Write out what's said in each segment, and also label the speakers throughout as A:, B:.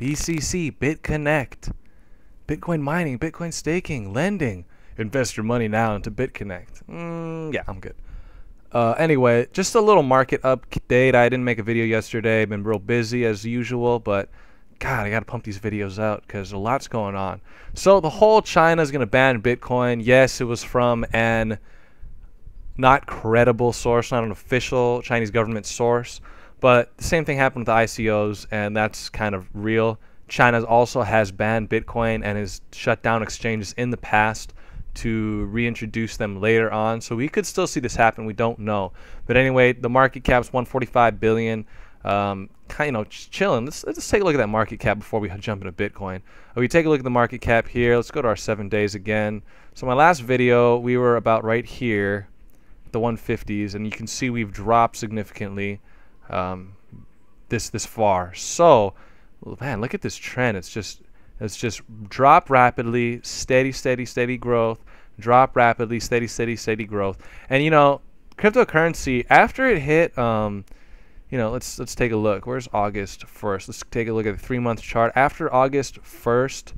A: BCC, BitConnect, Bitcoin mining, Bitcoin staking, lending. Invest your money now into BitConnect. Yeah, I'm good. Anyway, just a little market update. I didn't make a video yesterday. I've been real busy as usual, but God, I gotta pump these videos out because a lot's going on. So the whole China's gonna ban Bitcoin. Yes, it was from an not credible source, not an official Chinese government source, but the same thing happened with the ICOs, and that's kind of real. China also has banned Bitcoin and has shut down exchanges in the past to reintroduce them later on. So we could still see this happen. We don't know. But anyway, the market cap's 145 billion. Just chilling. Let's take a look at that market cap before we jump into Bitcoin. We take a look at the market cap here. Let's go to our 7 days again. So my last video, we were about right here, the 150s, and you can see we've dropped significantly this far. So, man, look at this trend. It's just drop rapidly, steady growth, drop rapidly, steady growth. And cryptocurrency, after it hit let's take a look. Where's August 1st? Let's take a look at the 3-month chart. After August 1st,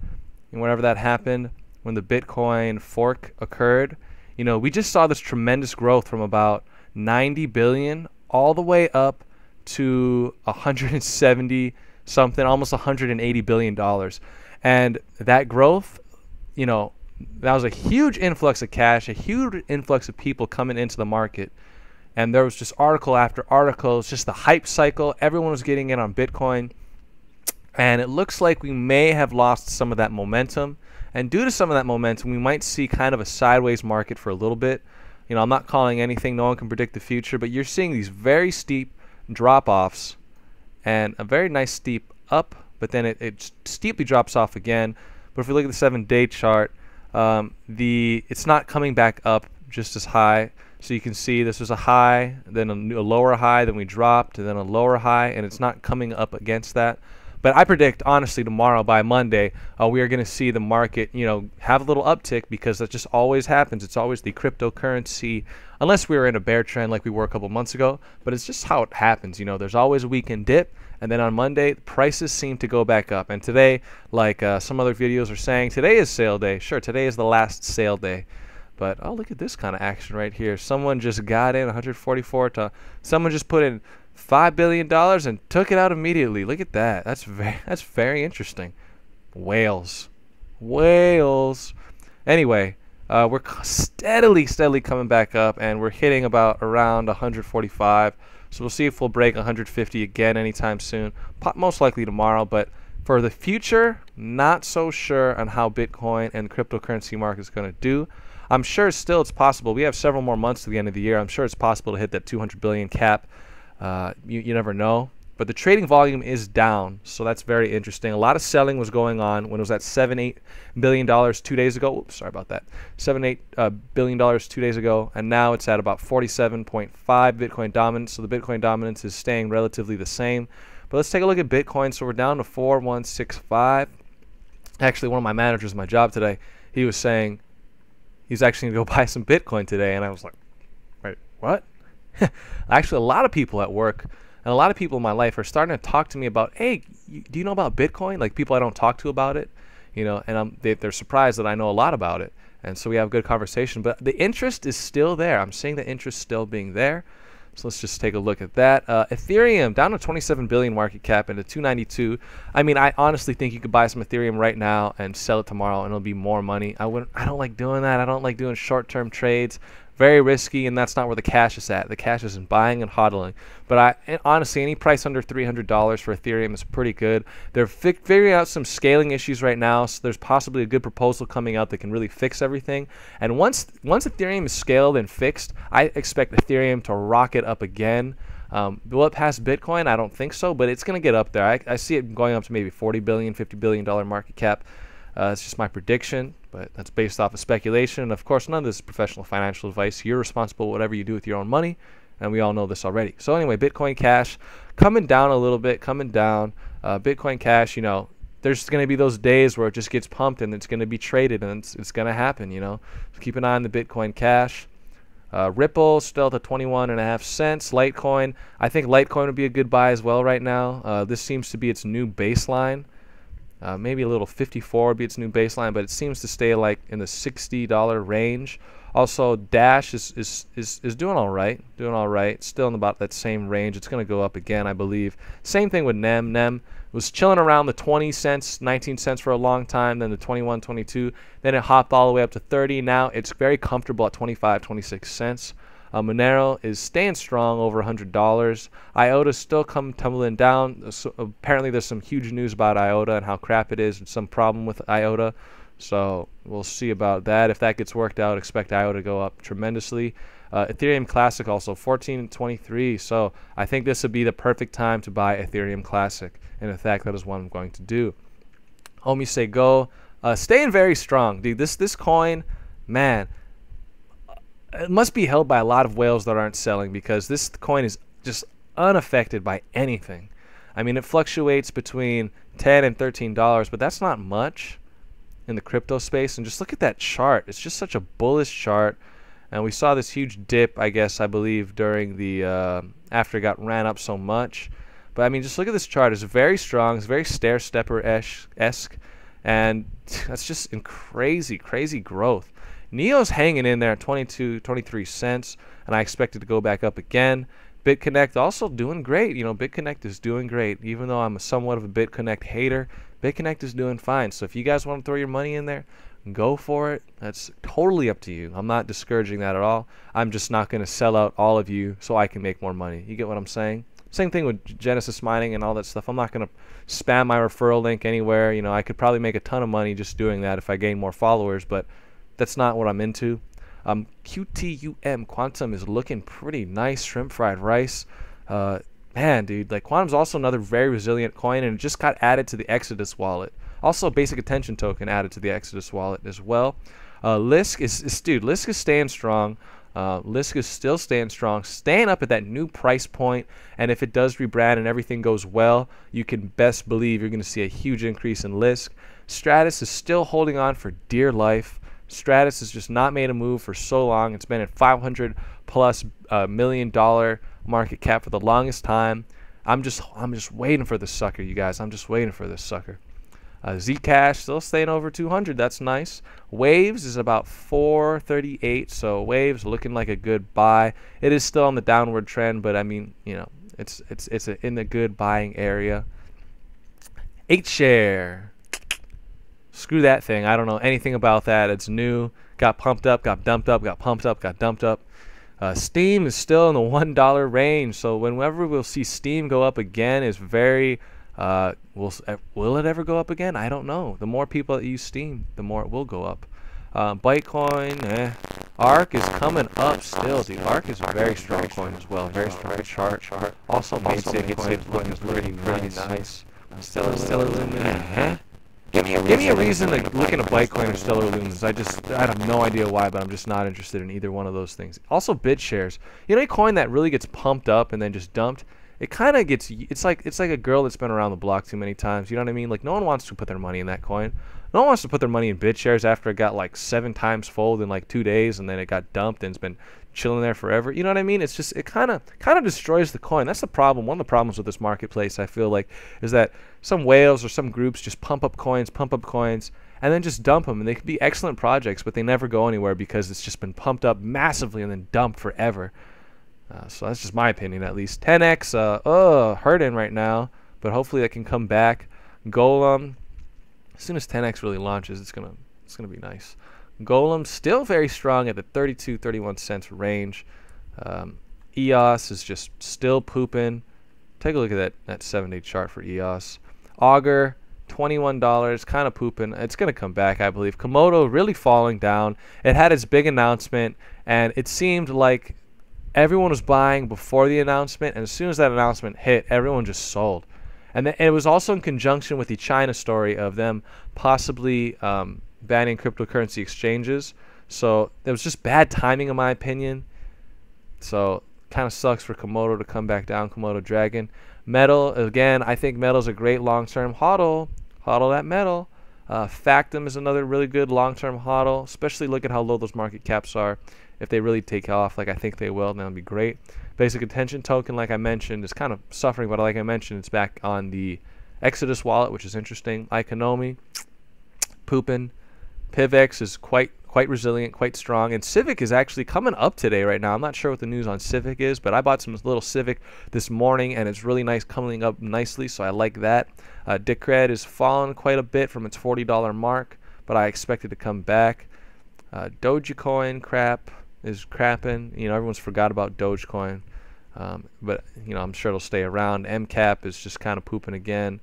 A: and whenever that happened, when the Bitcoin fork occurred, we just saw this tremendous growth from about 90 billion all the way up to 170 something, almost 180 billion dollars. And that growth, that was a huge influx of cash, a huge influx of people coming into the market. And there was just article after article. It's just the hype cycle. Everyone was getting in on Bitcoin. And it looks like we may have lost some of that momentum. And due to some of that momentum, we might see kind of a sideways market for a little bit. I'm not calling anything. No one can predict the future. But you're seeing these very steep drop-offs and a very nice steep up. But then it steeply drops off again. But if we look at the 7-day chart, it's not coming back up just as high. So you can see this was a high, then a lower high, then we dropped, and then a lower high, and it's not coming up against that. But I predict, honestly, tomorrow by Monday, we are going to see the market, have a little uptick, because that just always happens. It's always the cryptocurrency, unless we were in a bear trend like we were a couple months ago. But it's just how it happens. There's always a weekend dip, and then on Monday, prices seem to go back up. And today, like some other videos are saying, today is sale day. Sure, today is the last sale day. But oh, look at this kind of action right here. Someone just got in 144 to someone just put in $5 billion and took it out immediately. Look at that. That's very interesting. Whales. Anyway, we're steadily coming back up, and we're hitting about around 145. So we'll see if we'll break 150 again anytime soon. Most likely tomorrow, but for the future, not so sure on how Bitcoin and the cryptocurrency market is going to do. I'm sure still it's possible. We have several more months to the end of the year. I'm sure it's possible to hit that 200 billion cap. You never know. But the trading volume is down, so that's very interesting. A lot of selling was going on when it was at $7-8 billion 2 days ago. Oops, sorry about that. $7-8 billion 2 days ago, and now it's at about 47.5 Bitcoin dominance. So the Bitcoin dominance is staying relatively the same. But let's take a look at Bitcoin. So we're down to 4165. Actually, one of my managers at my job today, he was saying he's actually going to go buy some Bitcoin today, and I was like, wait, what? Actually, a lot of people at work and a lot of people in my life are starting to talk to me about, hey, do you know about Bitcoin? Like people I don't talk to about it, and they're surprised that I know a lot about it. And so we have a good conversation. But the interest is still there. I'm seeing the interest still being there. So let's just take a look at that. Ethereum down to 27 billion market cap into 292. I mean, I honestly think you could buy some Ethereum right now and sell it tomorrow, and it'll be more money. I don't like doing that. I don't like doing short-term trades. Very risky, and that's not where the cash is at. The cash is in buying and hodling. But honestly, any price under $300 for Ethereum is pretty good. They're figuring out some scaling issues right now, so there's possibly a good proposal coming out that can really fix everything. And once Ethereum is scaled and fixed, I expect Ethereum to rocket up again. Will it pass Bitcoin? I don't think so, but it's going to get up there. I see it going up to maybe $40 billion, $50 billion market cap. It's just my prediction, but that's based off of speculation. And of course, none of this is professional financial advice. You're responsible for whatever you do with your own money, and we all know this already. So anyway, Bitcoin Cash coming down a little bit, coming down. Bitcoin Cash, there's going to be those days where it just gets pumped and it's going to be traded, and it's going to happen, So keep an eye on the Bitcoin Cash. Ripple still to 21.5 cents. Litecoin, I think Litecoin would be a good buy as well right now. This seems to be its new baseline. Maybe a little 54 would be its new baseline, but it seems to stay like in the $60 range. Also, Dash is doing all right, still in about that same range. It's going to go up again, I believe. Same thing with Nem. Nem was chilling around the 20 cents, 19 cents for a long time, then the 21, 22, then it hopped all the way up to 30. Now it's very comfortable at 25, 26 cents. Monero is staying strong over $100. IOTA still tumbling down. So apparently there's some huge news about IOTA and how crap it is and some problem with IOTA. So we'll see about that. If that gets worked out, expect IOTA to go up tremendously. Ethereum Classic also 14.23. So I think this would be the perfect time to buy Ethereum Classic. And in fact, that is what I'm going to do. OMG Go, staying very strong, dude. This coin, man, it must be held by a lot of whales that aren't selling, because this coin is just unaffected by anything. I mean, it fluctuates between $10 and $13, but that's not much in the crypto space. And just look at that chart. It's just such a bullish chart. And we saw this huge dip, I believe, during the after it got ran up so much. But I mean, just look at this chart. It's very strong. It's very stair-stepper-esque, and that's just in crazy growth. Neo's hanging in there at 22, 23 cents, and I expect it to go back up again. BitConnect also doing great. You know, BitConnect is doing great. Even though I'm somewhat of a BitConnect hater, BitConnect is doing fine. So if you guys want to throw your money in there, go for it. That's totally up to you. I'm not discouraging that at all. I'm just not going to sell out all of you so I can make more money. You get what I'm saying? Same thing with Genesis mining and all that stuff. I'm not going to spam my referral link anywhere. You know, I could probably make a ton of money just doing that if I gain more followers, but that's not what I'm into. QTUM, Quantum, is looking pretty nice. Shrimp fried rice. Man, dude, like Quantum's also another very resilient coin, and it just got added to the Exodus wallet. Also, basic attention token added to the Exodus wallet as well. Lisk Lisk is staying strong. Lisk is still staying strong, staying up at that new price point, and if it does rebrand and everything goes well, you can best believe you're going to see a huge increase in Lisk. Stratus is still holding on for dear life. Stratus has just not made a move for so long. It's been at $500+ million market cap for the longest time. I'm just waiting for this sucker, you guys. I'm just waiting for this sucker. Zcash still staying over 200. That's nice. Waves is about 438. So Waves looking like a good buy. It is still on the downward trend, but I mean, you know, it's in the good buying area. 8share. Screw that thing. I don't know anything about that. It's new. Got pumped up, got dumped up, got pumped up, got dumped up. Steam is still in the $1 range. So whenever we'll see Steam go up again is very will it ever go up again? I don't know. The more people that use Steam, the more it will go up. Bitcoin, ARK is coming up still, dude. ARK is a very strong coin as well. Very strong chart. Also, Bitcoin is looking pretty nice. Stellar Lumen. Give me a reason to look into Bitcoin or Stellar Lumens. I have no idea why, but I'm just not interested in either one of those things. Also, BitShares. You know, a coin that really gets pumped up and then just dumped. It kind of gets, it's like a girl that's been around the block too many times. You know what I mean? Like, no one wants to put their money in that coin. No one wants to put their money in BitShares after it got like 7 times fold in like 2 days, and then it got dumped and it's been chilling there forever. You know what I mean? It's just, it kind of destroys the coin. That's the problem. One of the problems with this marketplace, I feel like, is that some whales or some groups just pump up coins, and then just dump them. And they could be excellent projects, but they never go anywhere because it's just been pumped up massively and then dumped forever. So that's just my opinion, at least. 10x, hurting right now, but hopefully that can come back. Golem, as soon as 10x really launches, it's gonna be nice. Golem still very strong at the 32, 31 cents range. EOS is just still pooping. Take a look at that 7-day chart for EOS. Augur, $21, kind of pooping. It's gonna come back, I believe. Komodo really falling down. It had its big announcement, and it seemed like everyone was buying before the announcement, and as soon as that announcement hit, everyone just sold. And it was also in conjunction with the China story of them possibly banning cryptocurrency exchanges. So it was just bad timing, in my opinion. So kind of sucks for Komodo to come back down. Komodo Dragon. Metal, again, I think Metal's a great long-term hodl. Hodl that Metal. Factum is another really good long-term hodl, especially look at how low those market caps are. If they really take off, like I think they will, then that'll be great. Basic attention token, like I mentioned, is kind of suffering, but like I mentioned, it's back on the Exodus wallet, which is interesting. Ikonomi, pooping. PivX is quite resilient, quite strong, and Civic is actually coming up today right now. I'm not sure what the news on Civic is, but I bought some little Civic this morning, and it's really nice, coming up nicely, so I like that. Decred is fallen quite a bit from its $40 mark, but I expect it to come back. Dogecoin crap is crapping. You know, everyone's forgot about Dogecoin, but you know, I'm sure it'll stay around. MCAP is just kind of pooping again.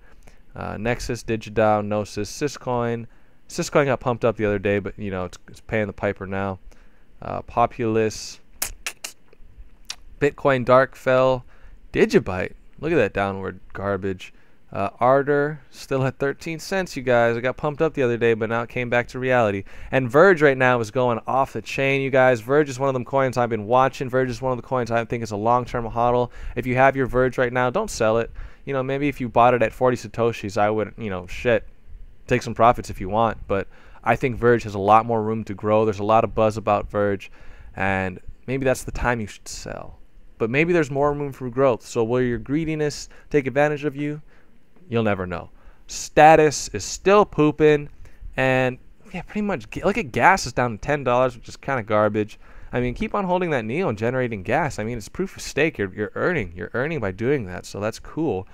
A: Nexus, DigiDAO, Gnosis, Syscoin. Syscoin got pumped up the other day, but you know, it's paying the piper now. Populous, Bitcoin Dark fell. Digibyte, look at that downward garbage. Ardor still at 13 cents, you guys. It got pumped up the other day, but now it came back to reality. And Verge right now is going off the chain, you guys. Verge is one of them coins I've been watching. Verge is one of the coins I think is a long-term hodl. If you have your Verge right now, don't sell it. You know, maybe if you bought it at 40 satoshis, I would, you know, shit, take some profits if you want. But I think Verge has a lot more room to grow. There's a lot of buzz about Verge, and maybe that's the time you should sell. But maybe there's more room for growth. So will your greediness take advantage of you? You'll never know. Status is still pooping, and yeah, pretty much. Look at gas is down to $10, which is kind of garbage. I mean, keep on holding that Neo and generating gas. I mean, it's proof of stake. You're earning by doing that, so that's cool.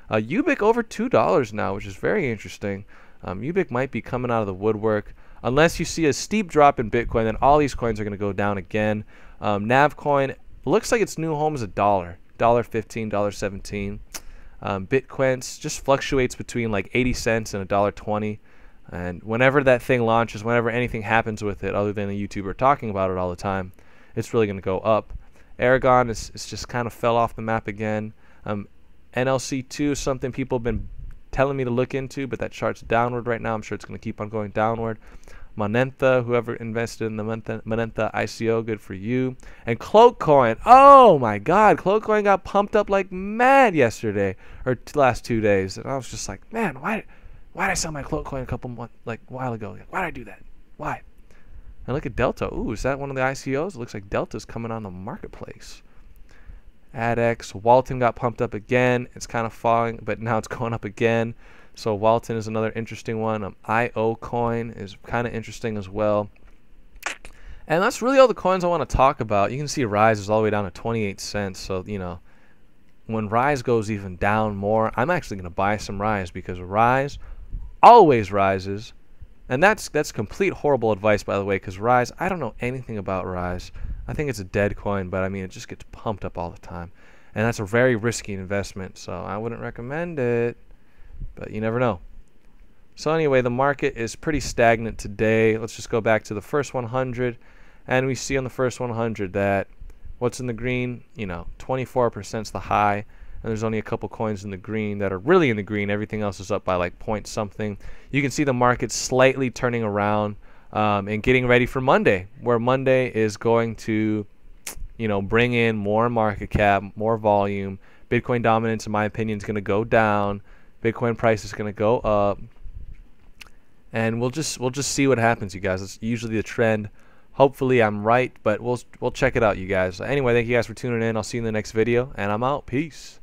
A: Ubic over $2 now, which is very interesting. Ubic might be coming out of the woodwork. Unless you see a steep drop in Bitcoin, then all these coins are going to go down again. Navcoin looks like its new home is $1, $1.15, $1.17. Bitcoins just fluctuates between like 80 cents and $1.20, and whenever that thing launches, whenever anything happens with it other than a YouTuber talking about it all the time, it's really going to go up. Aragon is just kind of fell off the map again. NLC2 is something people have been telling me to look into, but that chart's downward right now. I'm sure it's going to keep on going downward. Monentha, whoever invested in the Monentha ICO, good for you. And Cloakcoin, oh my God, Cloakcoin got pumped up like mad yesterday, or last 2 days, and I was just like, man, why did I sell my Cloakcoin a couple months, like a while ago? Why did I do that? Why? And look at Delta. Ooh, is that one of the ICOs? It looks like Delta's coming on the marketplace. ADX, Walton got pumped up again. It's kind of falling, but now it's going up again. So Walton is another interesting one. IO coin is kind of interesting as well. And that's really all the coins I want to talk about. You can see Rise is all the way down to 28 cents. So, you know, when Rise goes even down more, I'm actually going to buy some Rise, because Rise always rises. And that's complete horrible advice, by the way, because Rise, I don't know anything about Rise. I think it's a dead coin, but I mean, it just gets pumped up all the time. And that's a very risky investment, so I wouldn't recommend it. But you never know. So anyway, the market is pretty stagnant today. Let's just go back to the first 100, and we see on the first 100 that what's in the green, you know, 24% is the high, and there's only a couple coins in the green that are really in the green. Everything else is up by like point something. You can see the market slightly turning around and getting ready for Monday, where Monday is going to, you know, bring in more market cap, more volume. Bitcoin dominance, in my opinion, is going to go down. Bitcoin price is going to go up, and we'll just see what happens, you guys. It's usually the trend. Hopefully I'm right, but we'll check it out, you guys. Anyway, thank you guys for tuning in. I'll see you in the next video, and I'm out. Peace.